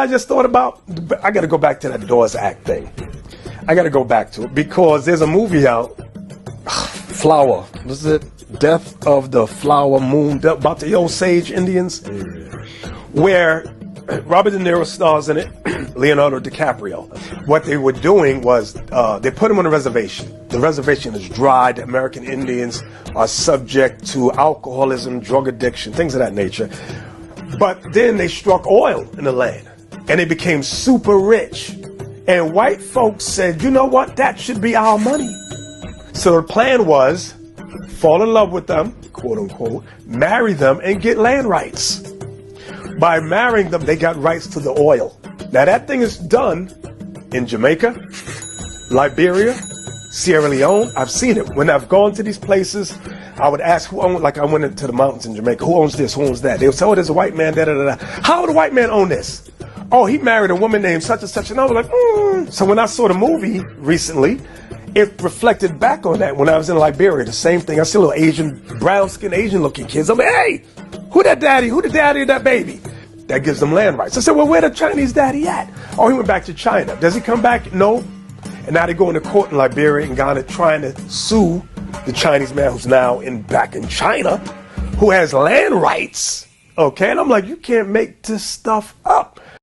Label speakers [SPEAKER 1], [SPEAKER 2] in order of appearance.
[SPEAKER 1] I just thought about, I got to go back to that Dawes Act thing. I got to go back to it because there's a movie out, Flower. Was it Death of the Flower Moon, about the Osage Indians, where Robert De Niro stars in it, Leonardo DiCaprio. What they were doing was they put him on a reservation. The reservation is dry. The American Indians are subject to alcoholism, drug addiction, things of that nature. But then they struck oil in the land and they became super rich. And white folks said, you know what, that should be our money. So the plan was fall in love with them, quote unquote, marry them and get land rights. By marrying them, they got rights to the oil. Now that thing is done in Jamaica, Liberia, Sierra Leone. I've seen it. When I've gone to these places, I would ask who owned, like I went into the mountains in Jamaica, who owns this, who owns that? They would say, oh, there's a white man, da-da-da-da. How would a white man own this? Oh, he married a woman named such and such. And I was like, So when I saw the movie recently, it reflected back on that when I was in Liberia, the same thing. I see little Asian, brown skinned Asian looking kids. I'm like, hey, who that daddy? Who the daddy of that baby? That gives them land rights. I said, well, where the Chinese daddy at? Oh, he went back to China. Does he come back? No. And now they go into court in Liberia and Ghana trying to sue the Chinese man who's now back in China, who has land rights. Okay, and I'm like, you can't make this stuff up.